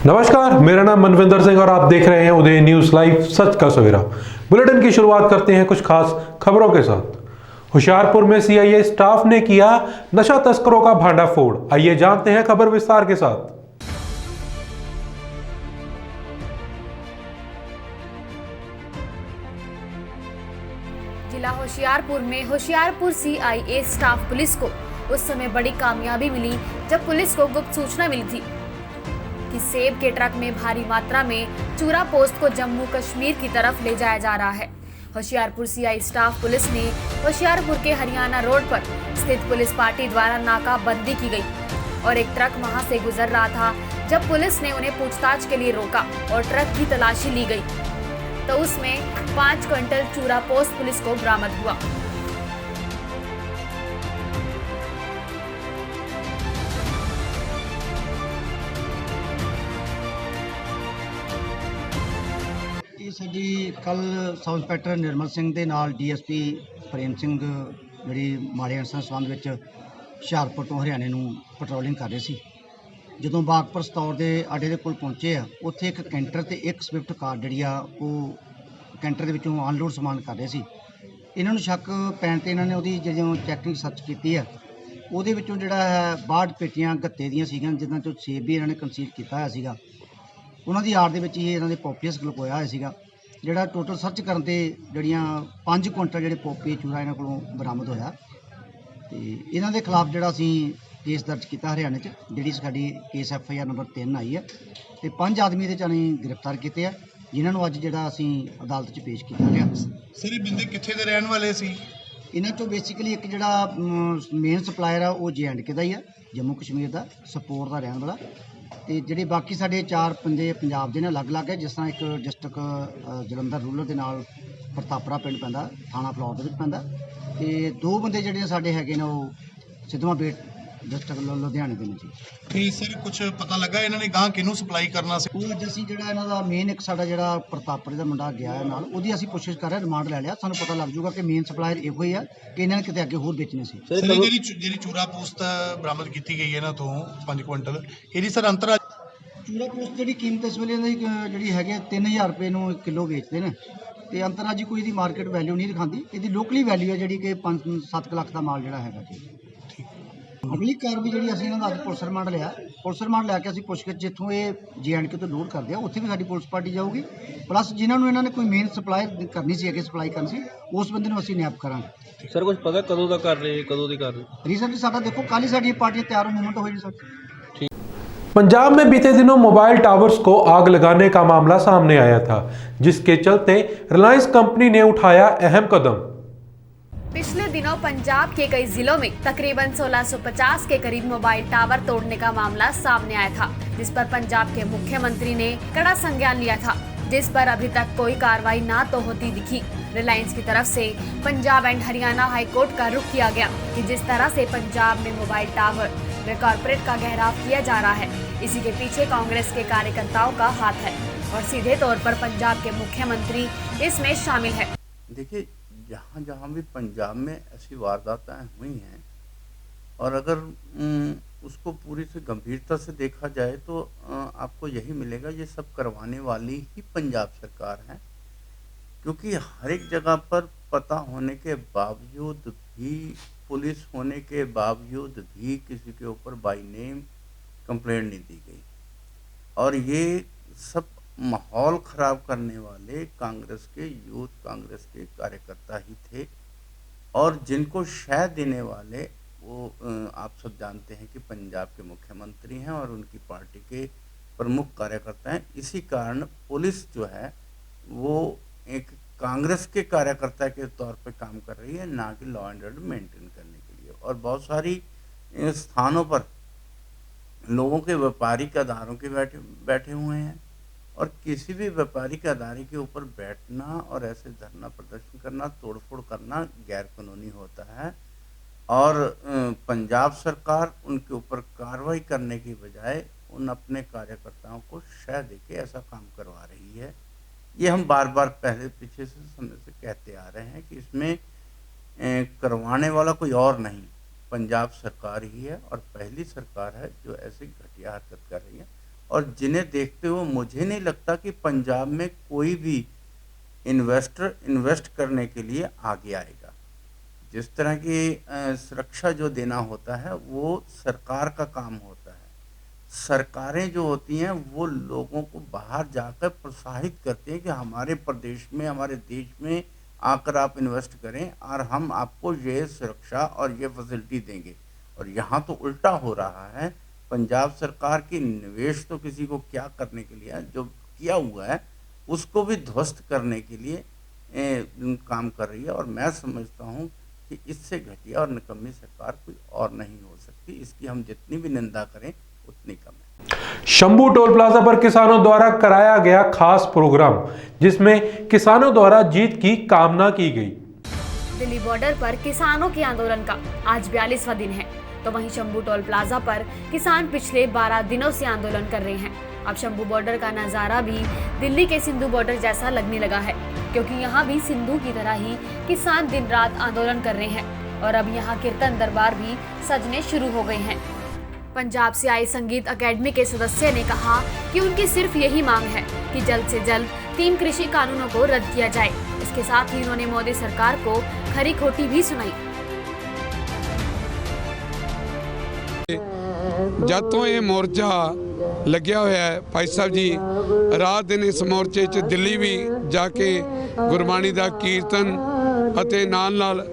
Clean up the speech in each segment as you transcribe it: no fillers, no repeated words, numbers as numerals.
नमस्कार, मेरा नाम मनविंदर सिंह और आप देख रहे हैं उदय न्यूज लाइव सच का सवेरा। बुलेटिन की शुरुआत करते हैं कुछ खास खबरों के साथ। होशियारपुर में सीआईए स्टाफ ने किया नशा तस्करों का भांडाफोड़। आइए जानते हैं खबर विस्तार के साथ। जिला होशियारपुर में होशियारपुर सीआईए स्टाफ पुलिस को उस समय बड़ी कामयाबी मिली जब पुलिस को गुप्त सूचना मिली थी कि सेब के ट्रक में भारी मात्रा में चूरा पोस्त को जम्मू कश्मीर की तरफ ले जाया जा रहा है। होशियारपुर सीआई स्टाफ पुलिस ने होशियारपुर के हरियाणा रोड पर स्थित पुलिस पार्टी द्वारा नाकाबंदी की गई और एक ट्रक वहां से गुजर रहा था। जब पुलिस ने उन्हें पूछताछ के लिए रोका और ट्रक की तलाशी ली गई तो उसमें 5 क्विंटल चूरा पोस्त पुलिस को बरामद हुआ। ਇਹ ਸਾਡੀ ਕੱਲ ਸਬ ਇੰਸਪੈਕਟਰ ਨਿਰਮਲ ਸਿੰਘ ਦੇ ਨਾਲ ਡੀਐਸਪੀ ਪ੍ਰੇਮ ਸਿੰਘ ਜਿਹੜੀ ਮਾੜੇ ਅਨਸਰਾਂ ਸੰਬੰਧ ਵਿੱਚ ਹੁਸ਼ਿਆਰਪੁਰ ਤੋਂ ਹਰਿਆਣੇ ਨੂੰ ਪੈਟਰੋਲਿੰਗ ਕਰ ਰਹੇ ਸੀ। ਜਦੋਂ ਬਾਗਪੁਰ ਸਤੌਰ ਦੇ ਅੱਡੇ ਦੇ ਕੋਲ ਪਹੁੰਚੇ ਆ, ਉੱਥੇ ਇੱਕ ਕੈਂਟਰ ਤੇ ਇੱਕ ਸਵਿਫਟ ਕਾਰ ਜਿਹੜੀ ਆ ਉਹ ਕੈਂਟਰ ਦੇ ਵਿੱਚੋਂ ਅਨਲੋਡ ਸਮਾਨ ਕਰ ਰਹੇ ਸੀ। ਇਹਨਾਂ ਨੂੰ ਸ਼ੱਕ ਪੈਣ ਤੇ ਇਹਨਾਂ ਨੇ ਉਹਦੀ ਜਦੋਂ ਚੈਕਿੰਗ ਸਰਚ ਕੀਤੀ ਆ, ਉਹਦੇ ਵਿੱਚੋਂ ਜਿਹੜਾ ਹੈ 62 ਪੇਟੀਆਂ ਗੱਤੇ ਦੀਆਂ ਸੀਗੀਆਂ, ਜਿਨ੍ਹਾਂ 'ਚੋਂ ਸੇਬ ਵੀ ਇਹਨਾਂ ਨੇ ਕੰਸੀਲ ਕੀਤਾ ਹੋਇਆ ਸੀਗਾ। ਉਹਨਾਂ ਦੀ ਆੜ ਦੇ ਵਿੱਚ ਹੀ ਇਹਨਾਂ ਦੇ ਪੋਪੀਅਸ ਗਲਕੋਇਆ ਹੋਇਆ ਸੀਗਾ। ਜਿਹੜਾ ਟੋਟਲ ਸਰਚ ਕਰਨ ਤੇ ਜਿਹੜੀਆਂ 5 ਕੁਇੰਟਲ ਜਿਹੜੇ ਪੋਪੀ ਚੂਰਾ ਇਹਨਾਂ ਕੋਲੋਂ ਬਰਾਮਦ ਹੋਇਆ ਤੇ ਇਹਨਾਂ ਦੇ ਖਿਲਾਫ ਜਿਹੜਾ ਅਸੀਂ ਕੇਸ ਦਰਜ ਕੀਤਾ ਹਰਿਆਣੇ 'ਚ, ਜਿਹੜੀ ਸਾਡੀ ਕੇਸ FIR ਨੰਬਰ 3 ਆਈ ਹੈ ਤੇ 5 ਆਦਮੀ ਦੇ ਅਸੀਂ ਗ੍ਰਿਫਤਾਰ ਕੀਤੇ ਆ, ਜਿਨ੍ਹਾਂ ਨੂੰ ਅੱਜ ਜਿਹੜਾ ਅਸੀਂ ਅਦਾਲਤ 'ਚ ਪੇਸ਼ ਕੀਤਾ ਗਿਆ। ਸਰ ਇਹ ਬੰਦੇ ਕਿੱਥੇ ਦੇ ਰਹਿਣ ਵਾਲੇ ਸੀ? ਇਹਨਾਂ 'ਚੋਂ ਬੇਸਿਕਲੀ ਇੱਕ ਜਿਹੜਾ ਮੇਨ ਸਪਲਾਇਰ ਆ ਉਹ JNK ਦਾ ਹੀ ਆ, ਜੰਮੂ ਕਸ਼ਮੀਰ ਦਾ ਸਪੋਰ ਦਾ ਰਹਿਣ ਵਾਲਾ, ਤੇ ਜਿਹੜੇ ਬਾਕੀ ਸਾਡੇ 4 ਬੰਦੇ ਪੰਜਾਬ ਦੇ ਨੇ ਅਲੱਗ-ਅਲੱਗ ਹੈ। ਜਿਸ ਤਰ੍ਹਾਂ ਇੱਕ ਡਿਸਟ੍ਰਿਕਟ ਜਲੰਧਰ ਰੂਰਲ ਦੇ ਨਾਲ ਪ੍ਰਤਾਪਰਾ ਪਿੰਡ ਪੈਂਦਾ, ਥਾਣਾ ਫਲੌਰ ਦੇ ਵਿੱਚ ਪੈਂਦਾ, ਤੇ 2 ਬੰਦੇ ਜਿਹੜੇ ਸਾਡੇ ਹੈਗੇ ਨੇ ਉਹ ਸਿੱਧਵਾਂ ਬੇਟ ਡਿਸਟ੍ਰਿਕਟ ਲੁਧਿਆਣੇ ਦੇ ਨੇ ਜੀ। ਤੇ ਸਰ ਕੁਝ ਪਤਾ ਲੱਗਾ ਇਹਨਾਂ ਨੇ ਗਾਂ ਕਿਹਨੂੰ ਸਪਲਾਈ ਕਰਨਾ ਸੀ? ਉਹ ਅੱਜ ਅਸੀਂ ਜਿਹੜਾ ਇਹਨਾਂ ਦਾ ਮੇਨ ਇੱਕ ਸਾਡਾ ਜਿਹੜਾ ਪ੍ਰਤਾਪਰੇ ਦਾ ਮੁੰਡਾ ਗਿਆ ਹੈ ਨਾਲ, ਉਹਦੀ ਅਸੀਂ ਕੋਸ਼ਿਸ਼ ਕਰ ਰਹੇ, ਰਿਮਾਂਡ ਲੈ ਲਿਆ। ਸਾਨੂੰ ਪਤਾ ਲੱਗ ਜਾਊਗਾ ਕਿ ਮੇਨ ਸਪਲਾਇਰ ਇਹੋ ਹੀ ਆ ਕਿ ਇਹਨਾਂ ਨੇ ਕਿਤੇ ਅੱਗੇ ਹੋਰ ਵੇਚਣੇ ਸੀ। ਸਰ ਜਿਹੜੀ ਚੂਰਾ ਪੋਸਤ ਬਰਾਮਦ ਕੀਤੀ ਗਈ ਇਹਨਾਂ ਤੋਂ 5 ਕੁਇੰਟਲ, ਇਹਦੀ ਸਰ ਅੰਤਰ ਚੂਰਾ ਪੋਸਤ ਜਿਹੜੀ ਕੀਮਤ ਇਸ ਵੇਲੇ ਦੀ ਜਿਹੜੀ ਹੈਗੀ 3000 ਰੁਪਏ ਨੂੰ ਕਿਲੋ ਵੇਚਦੇ ਨੇ ਤੇ ਅੰਤਰਰਾਜੀ ਕੋਈ ਇਹਦੀ ਮਾਰਕੀਟ ਵੈਲਿਊ ਨਹੀਂ ਦਿਖਾਉਂਦੀ। ਇਹਦੀ ਲੋਕਲੀ ਵੈਲਿਊ ਹੈ ਜਿਹੜੀ ਕਿ 5-7 ਲੱਖ ਦਾ ਮਾਲ ਜਿਹੜਾ ਹੈਗਾ ਜੀ। ਅਗਲੀ ਕਾਰਵਾਈ ਜਿਹੜੀ ਅਸੀਂ ਇਹਨਾਂ ਦਾ ਅੱਜ ਪੁਲਿਸ ਰਿਮਾਂਡ ਲਿਆ, ਪੁਲਿਸ ਰਿਮਾਂਡ ਲੈ ਕੇ ਅਸੀਂ ਪੁੱਛਗਿੱਛ ਜਿੱਥੋਂ ਇਹ JNK ਤੋਂ ਲੋਡ ਕਰਦੇ ਆ ਉੱਥੇ ਵੀ ਸਾਡੀ ਪੁਲਿਸ ਪਾਰਟੀ ਜਾਊਗੀ, ਪਲੱਸ ਜਿਨ੍ਹਾਂ ਨੂੰ ਇਹਨਾਂ ਨੇ ਕੋਈ ਮੇਨ ਸਪਲਾਈ ਕਰਨੀ ਸੀ, ਅੱਗੇ ਸਪਲਾਈ ਕਰਨੀ ਸੀ, ਉਸ ਬੰਦੇ ਨੂੰ ਅਸੀਂ ਨੈਪ ਕਰਾਂਗੇ। ਸਰ ਕੁਝ ਪਤਾ ਕਦੋਂ ਦਾ ਕਰ ਰਹੇ, ਕਦੋਂ ਦੀ ਕਰ ਰਹੇ? ਰੀਸੈਂਟਲੀ ਸਾਡਾ ਦੇਖੋ ਕੱਲ੍ਹ ਹੀ ਸਾਡੀ ਪਾਰਟੀ ਤਿਆਰ ਹੋਣ ਮੂਵਮੈਂਟ ਹੋਈ ਸਰ। पंजाब में बीते दिनों मोबाइल टावर्स को आग लगाने का मामला सामने आया था, जिसके चलते रिलायंस कंपनी ने उठाया अहम कदम। पिछले दिनों पंजाब के कई जिलों में तकरीबन 1650 के करीब मोबाइल टावर तोड़ने का मामला सामने आया था, जिस पर पंजाब के मुख्यमंत्री ने कड़ा संज्ञान लिया था, जिस पर अभी तक कोई कार्रवाई ना तो होती दिखी। रिलायंस की तरफ से Punjab and Haryana high court का रुख किया गया कि जिस तरह से पंजाब में मोबाइल टावर व कॉरपोरेट का घेराव किया जा रहा है, इसी के पीछे कांग्रेस के कार्यकर्ताओं का हाथ है और सीधे तौर पर पंजाब के मुख्यमंत्री इसमें शामिल है। देखिए, जहाँ जहाँ भी पंजाब में ऐसी वारदातें हुई हैं और अगर उसको पूरी से गंभीरता से देखा जाए तो आपको यही मिलेगा, ये सब करवाने वाली ही पंजाब सरकार है, क्योंकि हर एक जगह पर पता होने के बावजूद भी, पुलिस होने के बावजूद भी किसी के ऊपर बाय नेम कंप्लेंट नहीं दी गई। और ये सब माहौल ख़राब करने वाले कांग्रेस के यूथ कांग्रेस के कार्यकर्ता ही थे, और जिनको शह देने वाले वो आप सब जानते हैं कि पंजाब के मुख्यमंत्री हैं और उनकी पार्टी के प्रमुख कार्यकर्ता हैं। इसी कारण पुलिस जो है वो एक कांग्रेस के कार्यकर्ता के तौर पे काम कर रही है, ना कि लॉ एंड ऑर्डर मेंटेन करने के लिए। और बहुत सारी स्थानों पर लोगों के व्यापारिक आधारों के बैठे हुए हैं, और किसी भी व्यापारिक आधार के ऊपर बैठना और ऐसे धरना प्रदर्शन करना, तोड़फोड़ करना गैर कानूनी होता है। और पंजाब सरकार उनके ऊपर कार्रवाई करने की बजाय उन अपने कार्यकर्ताओं को शह देके ऐसा काम करवा रही है। ये हम बार बार पहले पीछे से समय से कहते आ रहे हैं कि इसमें करवाने वाला कोई और नहीं, पंजाब सरकार ही है, और पहली सरकार है जो ऐसी घटिया हरकत कर रही है। और जिन्हें देखते हुए मुझे नहीं लगता कि पंजाब में कोई भी इन्वेस्टर इन्वेस्ट करने के लिए आगे आएगा। जिस तरह की सुरक्षा जो देना होता है वो सरकार का काम होता है। सरकारें जो होती हैं वो लोगों को बाहर जाकर प्रोत्साहित करती हैं कि हमारे प्रदेश में, हमारे देश में आकर आप इन्वेस्ट करें और हम आपको ये सुरक्षा और ये फैसिलिटी देंगे। और यहाँ तो उल्टा हो रहा है। पंजाब सरकार की निवेश तो किसी को क्या करने के लिए, जो किया हुआ है उसको भी ध्वस्त करने के लिए काम कर रही है। और मैं समझता हूँ कि इससे घटिया और निकम्मी सरकार कोई और नहीं हो सकती। इसकी हम जितनी भी निंदा करें उतनी कम है। शंभू टोल प्लाजा पर किसानों द्वारा कराया गया खास प्रोग्राम, जिसमें किसानों द्वारा जीत की कामना की गई। दिल्ली बॉर्डर पर किसानों के आंदोलन का आज 42वां दिन है, तो वहीं शंभू टोल प्लाजा पर किसान पिछले 12 दिनों से आंदोलन कर रहे हैं। अब शंभू बॉर्डर का नजारा भी दिल्ली के सिंधु बॉर्डर जैसा लगने लगा है, क्योंकि यहाँ भी सिंधु की तरह ही किसान दिन रात आंदोलन कर रहे हैं और अब यहाँ कीर्तन दरबार भी सजने शुरू हो गए हैं। पंजाब से आए संगीत अकेडमी के सदस्य ने कहा कि उनकी सिर्फ यही मांग है कि जल्द से जल्द 3 कृषि कानूनों को रद्द किया जाए। इसके साथ ही उन्होंने मोदी सरकार को खरी खोटी भी सुनाई। जब तो ये मोर्चा ਲੱਗਿਆ ਹੋਇਆ ਹੈ ਭਾਈ ਸਾਹਿਬ ਜੀ, ਰਾਤ ਦਿਨ ਇਸ ਮੋਰਚੇ 'ਚ ਦਿੱਲੀ ਵੀ ਜਾ ਕੇ ਗੁਰਬਾਣੀ ਦਾ ਕੀਰਤਨ ਅਤੇ ਨਾਲ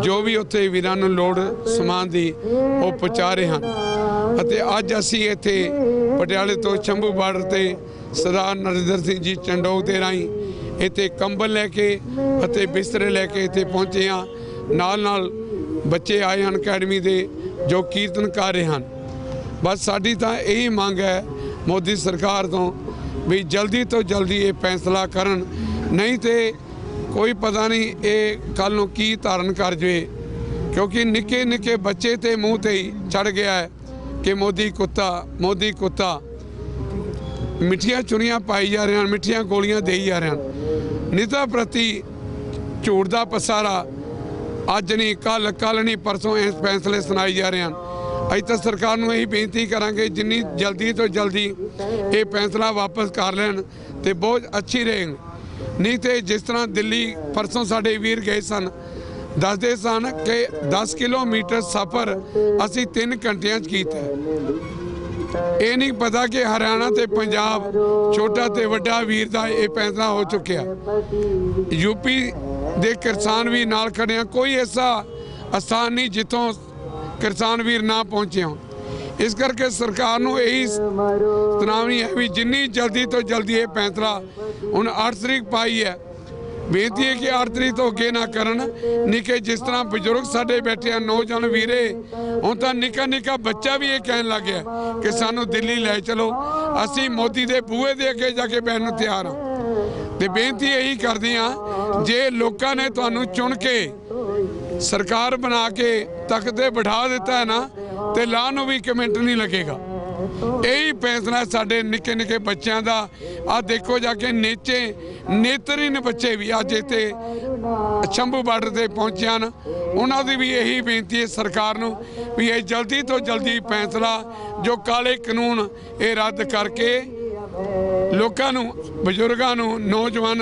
ਜੋ ਵੀ ਉੱਥੇ ਵੀਰਾਂ ਨੂੰ ਲੋੜ ਸਮਾਨ ਦੀ ਉਹ ਪਹੁੰਚਾ ਰਹੇ ਹਨ। ਅਤੇ ਅੱਜ ਅਸੀਂ ਇੱਥੇ ਪਟਿਆਲੇ ਤੋਂ ਸ਼ੰਭੂ ਬਾਰਡਰ ਤੇ ਸਰਦਾਰ ਨਰਿੰਦਰ ਸਿੰਘ ਜੀ ਚੰਡੋਕ ਦੇ ਰਾਹੀਂ ਇੱਥੇ ਕੰਬਲ ਲੈ ਕੇ ਅਤੇ ਬਿਸਤਰੇ ਲੈ ਕੇ ਇੱਥੇ ਪਹੁੰਚੇ ਹਾਂ। ਨਾਲ ਬੱਚੇ ਆਏ ਹਨ ਅਕੈਡਮੀ ਦੇ ਜੋ ਕੀਰਤਨ ਕਰ ਰਹੇ ਹਨ। बस साड़ी तो यही मांग है मोदी सरकार तो भी जल्दी तो जल्दी ये फैसला करन, नहीं तो कोई पता नहीं ये कल नूं की धारण कर जाए। क्योंकि निक्के निक्के बच्चे ते मूँह ते ही चढ़ गया है कि मोदी कुत्ता, मोदी कुत्ता। मिठियां चुनियां पाई जा रहे हैं, मिठियां गोलियां दे जा रहे हैं। निता प्रति झूठ का पसारा अज नहीं कल नहीं परसों इस फैसले सुनाई जा रहे हैं। अज तो सरकार नूं यही बेनती करांगे जिन्नी जल्दी तो जल्दी ये फैसला वापस कर लैन तो बहुत अच्छी रहेगी। नहीं तो जिस तरह दिल्ली परसों साडे वीर गए सन, दसदे सन कि 10 किलोमीटर सफ़र असी 3 घंटियां कीता। ये नहीं पता कि हरियाणा ते पंजाब छोटा ते वड्डा वीर का ये फैसला हो चुकिया। यूपी दे किसान भी नाल खड़े हैं, कोई ऐसा स्थान नहीं जितों किसान वीर ना पहुँचे हों। इस करके सरकार नूं यही सुनावनी है भी जिन्नी जल्दी तो जल्दी ये फैसला हुण 8 तरीक पाई है। बेनती है कि 8 तरीक तो अगे ना करन, नहीं कि जिस तरह बजुर्ग साडे बैठे हैं नौजवान वीरे, हुण तां निक्का निक्का बच्चा भी ये कहन लग गया कि सानू दिल्ली लै चलो, असी मोदी दे बूहे दे अगे जाके बैठण नूं तैयार हां। ते बेनती यही करदे हां जे लोकां ने तुहानूं चुन के सरकार बना के तख्ते बिठा दिता है ना, तो लाह नूं भी 1 मिनट नहीं लगेगा। यही फैसला साडे निक्के निक्के बच्चों का। आ देखो जाके नीचे नेत्रहीन बच्चे भी अज इत्थे शंभू बार्डर से पहुंचे हैं। उन्होंने भी यही बेनती है सरकार नूं भी ये जल्दी तो जल्दी फैसला जो काले कानून ये रद्द करके लोगों नूं, बजुर्गों नूं, नौजवान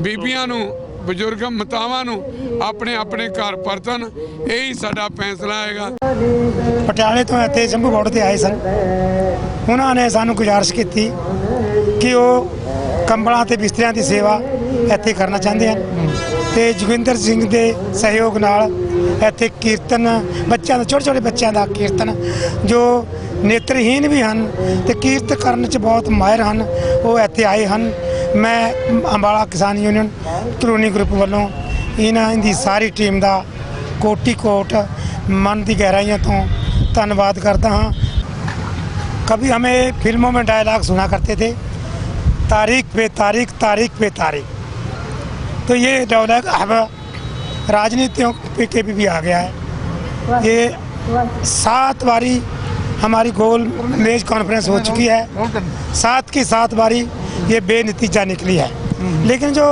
बीबियां नूं, बजुर्ग मातावां नूं अपने अपने घर परतन, यही साडा फैसला हैगा। पटियाले तो इत्थे शंभू बॉर्डर ते आए सन, उन्होंने सानू गुजारिश की कि वो कंबलों ते बिस्तरियां की सेवा इत्थे करना चाहते हैं। तो जोगिंदर सिंह के सहयोग नाल इत्थे कीर्तन बच्चों का, छोटे छोटे बच्चों का कीर्तन जो नेत्रहीन भी हैं तो कीर्तन करने च बहुत माहिर हैं, वो इत्थे आए हैं। मैं अंबाला किसान यूनियन कलोनी ग्रुप वालों इन्हों सारी टीम का कोटि कोट मन की गहराइयों तो धन्यवाद करता हाँ। कभी हमें फिल्मों में डायलॉग सुना करते थे, तारीख पे तारीख, तारीख पे तारीख। तो ये डायलॉग अब राजनीतियों पे भी आ गया है। ये 7 बारी हमारी गोल मेज कॉन्फ्रेंस हो चुकी है, 7 की 7 बारी ये बेनतीजा निकली है। लेकिन जो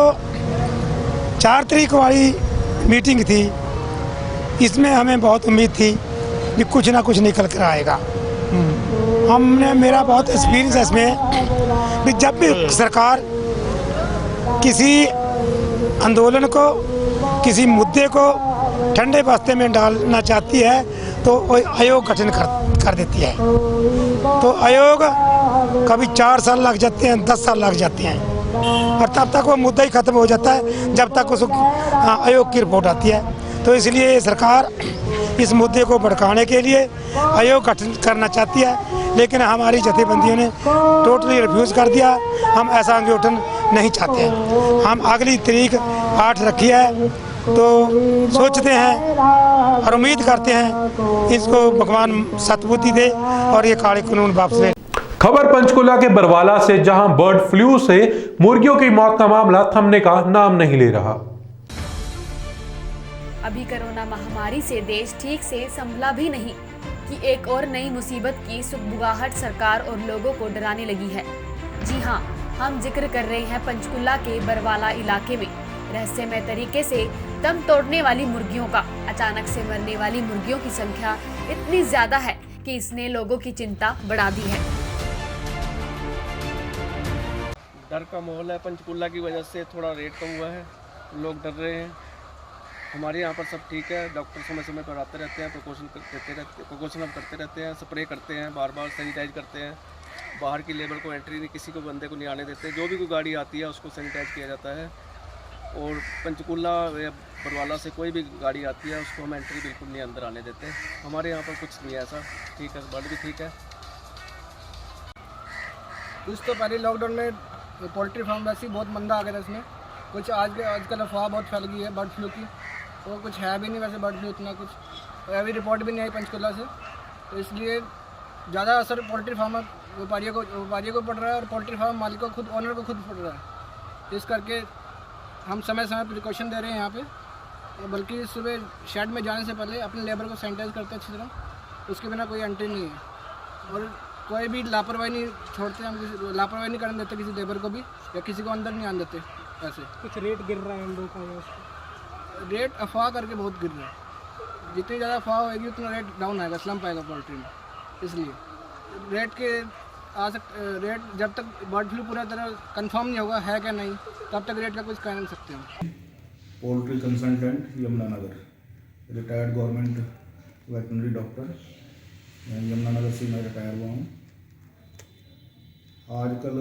4 तारीख वाली मीटिंग थी, इसमें हमें बहुत उम्मीद थी कि कुछ ना कुछ निकल कर आएगा। हमने मेरा बहुत एक्सपीरियंस है इसमें भी जब भी सरकार किसी आंदोलन को, किसी मुद्दे को ठंडे बस्ते में डालना चाहती है तो वो आयोग गठन कर देती है। तो आयोग कभी 4 साल लग जाते हैं, 10 साल लग जाते हैं, और तब तक वो मुद्दा ही ख़त्म हो जाता है जब तक उस आयोग की रिपोर्ट आती है। तो इसलिए सरकार इस मुद्दे को भड़काने के लिए आयोग गठन करना चाहती है, लेकिन हमारी जथेबंदियों ने टोटली रिफ्यूज़ कर दिया। हम ऐसा गठन नहीं चाहते हैं। हम अगली तारीख 8 रखी है, तो सोचते हैं और उम्मीद करते हैं इसको भगवान सद्बुद्धि दे और ये काले कानून वापस ले। खबर पंचकुला के बरवाला से, जहां बर्ड फ्लू से मुर्गियों की मौत का मामला थमने का नाम नहीं ले रहा। अभी कोरोना महामारी से देश ठीक से संभला भी नहीं कि एक और नई मुसीबत की सुगबुगाहट सरकार और लोगों को डराने लगी है। जी हां, हम जिक्र कर रहे हैं पंचकुला के बरवाला इलाके में रहस्यमय तरीके से दम तोड़ने वाली मुर्गियों का। अचानक से मरने वाली मुर्गियों की संख्या इतनी ज्यादा है कि इसने लोगों की चिंता बढ़ा दी है। डर का माहौल है पंचकुला की वजह से, थोड़ा रेट कम हुआ है, लोग डर रहे हैं। हमारे यहाँ पर सब ठीक है, डॉक्टर समय समय पर आते रहते हैं, प्रिकॉशन हम करते रहते हैं, स्प्रे करते हैं, बार बार सैनिटाइज करते हैं। बाहर की लेबर को एंट्री नहीं, किसी को बंदे को नहीं आने देते। जो भी कोई गाड़ी आती है उसको सैनिटाइज किया जाता है। और पंचकुला या बरवाला से कोई भी गाड़ी आती है उसको हम एंट्री बिल्कुल नहीं अंदर आने देते। हमारे यहाँ पर कुछ नहीं है ऐसा, ठीक है, बर्ड भी ठीक है। कुछ तो पहले लॉकडाउन में पोल्ट्री फार्म वैसे ही बहुत मंदा आ गया था इसमें। कुछ आजकल अफवाह बहुत फैल गई है बर्ड फ्लू की, और कुछ है भी नहीं वैसे बर्ड फ्लू इतना कुछ, और अभी रिपोर्ट भी नहीं आई पंचकुला से। तो इसलिए ज़्यादा असर पोल्ट्री फार्म व्यापारियों को पड़ रहा है, और पोल्ट्री फार्म मालिक को खुद, ओनर को खुद पड़ रहा है। इस करके हम समय समय प्रिकॉशन दे रहे हैं यहाँ पे, बल्कि सुबह शेड में जाने से पहले अपने लेबर को सैनिटाइज करते हैं अच्छी तरह। उसके बिना कोई एंट्री नहीं है, और कोई भी लापरवाही नहीं छोड़ते, हम लापरवाही नहीं करने देते किसी लेबर को भी, या किसी को अंदर नहीं आने देते। ऐसे कुछ रेट गिर रहा है अंडों का, रेट अफवाह करके बहुत गिर रहा है। जितनी ज़्यादा अफवाह होगी उतना रेट डाउन आएगा, स्लम्प आएगा पोल्ट्री में। इसलिए रेट जब तक बर्ड फ्लू पूरा तरह कंफर्म नहीं होगा है क्या नहीं, तब तक रेट का कुछ कह नहीं सकते हम। Poultry consultant Yamunanagar, retired government veterinary doctor, Yamunanagar से मैं रिटायर हुआ हूँ। आजकल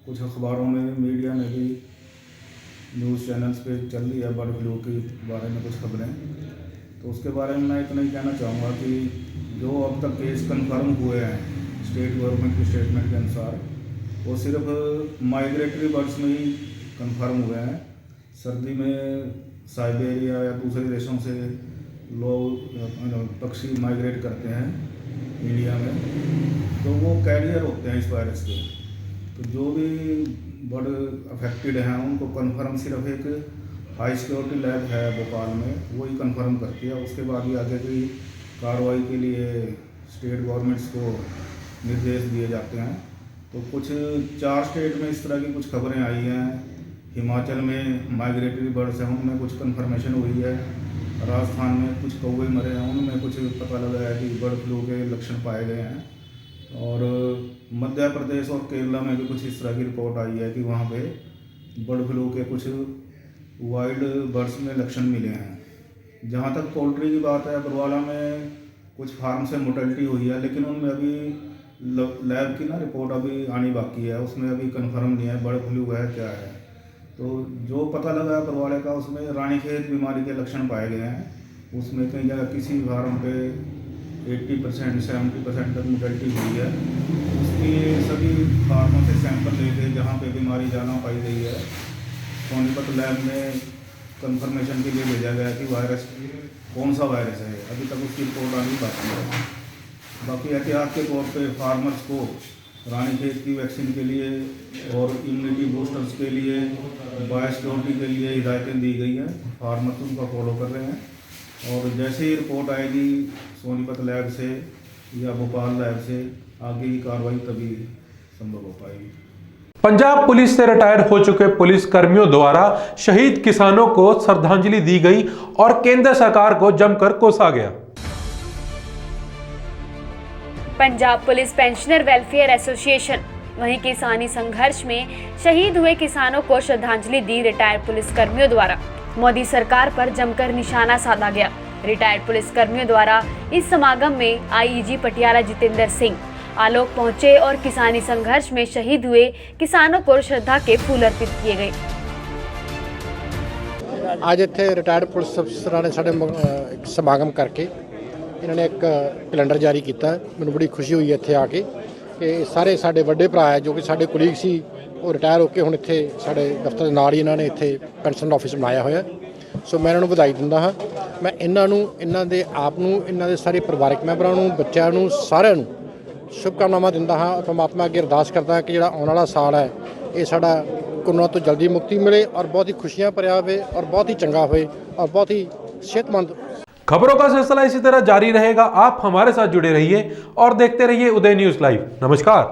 कुछ अखबारों में, मीडिया में भी, न्यूज़ चैनल्स पे चल रही है बर्ड फ्लू के बारे में कुछ खबरें। तो उसके बारे में मैं इतना ही कहना चाहूँगा कि जो अब तक केस कंफर्म हुए हैं स्टेट गवर्नमेंट के स्टेटमेंट के अनुसार, वो सिर्फ माइग्रेटरी बर्ड्स में ही कंफर्म हुए हैं। सर्दी में साइबेरिया या दूसरे देशों से लोग पक्षी माइग्रेट करते हैं इंडिया में, तो वो कैरियर होते हैं इस वायरस के। तो जो भी बर्ड अफेक्टेड हैं उनको कंफर्म सिर्फ एक हाई सिक्योरिटी लैब है भोपाल में, वही कंफर्म करती है। उसके बाद ही आगे की कार्रवाई के लिए स्टेट गवर्नमेंट्स को निर्देश दिए जाते हैं। तो कुछ 4 स्टेट में इस तरह की कुछ खबरें आई हैं। हिमाचल में माइग्रेटरी बर्ड्स हैं, उनमें कुछ कंफर्मेशन हुई है। राजस्थान में कुछ कौवे मरे हैं, उनमें कुछ पता लगा है कि बर्ड फ्लू के लक्षण पाए गए हैं। और मध्य प्रदेश और केरला में भी कुछ इस तरह की रिपोर्ट आई है कि वहाँ पे बर्ड फ्लू के कुछ वाइल्ड बर्ड्स में लक्षण मिले हैं। जहाँ तक पोल्ट्री की बात है, बरवाला में कुछ फार्म से मोर्टेलिटी हुई है, लेकिन उनमें अभी लैब की रिपोर्ट अभी आनी बाकी है, उसमें अभी कंफर्म नहीं है बर्ड फ्लू है क्या है। तो जो पता लगा है बरवाले का, उसमें रानीखेत बीमारी के लक्षण पाए गए हैं। उसमें कई जगह किसी फार्म पे 80% 70% तक मोर्टेलिटी हुई है। उसके सभी फार्मों से सैंपल लेके जहाँ पे बीमारी ज़्यादा पाई गई है, सोनीपत लैब में कंफर्मेशन के लिए भेजा गया कि वायरस कौन सा वायरस है। अभी तक उसकी रिपोर्ट आनी बाकी है। बाकी एहतियात के तौर पे फार्मर्स को रानीखेत की वैक्सीन के लिए और इम्यूनिटी बूस्टर्स के लिए, बायोसिक्योरिटी के लिए हिदायतें दी गई हैं। फार्मर्स उनका फॉलो कर रहे हैं, और जैसे ही रिपोर्ट आएगी सोनीपत लैब से या भोपाल लैब से, आगे की कार्रवाई तभी संभव हो पाएगी। पंजाब पुलिस से रिटायर हो चुके पुलिस कर्मियों द्वारा शहीद किसानों को श्रद्धांजलि दी गई और केंद्र सरकार को जमकर कोसा गया। Punjab police pensioner welfare association, वहीं किसानी संघर्ष में शहीद हुए किसानों को श्रद्धांजलि दी रिटायर्ड पुलिस कर्मियों द्वारा। मोदी सरकार पर जमकर निशाना साधा गया। रिटायर्ड पुलिस कर्मियों द्वारा इस समागम में आईजी पटियाला जितेंद्र सिंह आलोक पहुंचे और किसानी संघर्ष में शहीद हुए किसानों को श्रद्धा के फूल अर्पित किए गए। आज इत्थे रिटायर्ड पुलिस अफसरां ने साडे एक समागम करके इन्होंने एक कैलेंडर जारी किया। मैनूं बड़ी खुशी हुई इत्थे आके कि सारे साडे वड्डे भरा है जो कि साडे कुलीग सी वो रिटायर होकर हुण इत्थे साडे दफ्तर दे नाल ही इन्होंने इत्थे पेंशन ऑफिस बनाया होया। सो मैं इन्होंने बधाई दिंदा हाँ। मैं इन्हां दे आप नूं, इन्हां दे सारे परिवारक मैंबरां नूं, बच्चों नूं, सारिआं नूं शुभकामनावां दिंदा हाँ। परमात्मा अगे अरदास करदा कि जिहड़ा आउण वाला साल है ये साडा कोरोना तो जल्दी मुक्ति मिले और बहुत ही खुशियां भरिया होवे और बहुत ही चंगा होवे और बहुत ही सेहतमंद। खबरों का सिलसिला इसी तरह जारी रहेगा। आप हमारे साथ जुड़े रहिए और देखते रहिए उदय न्यूज़ लाइव। नमस्कार।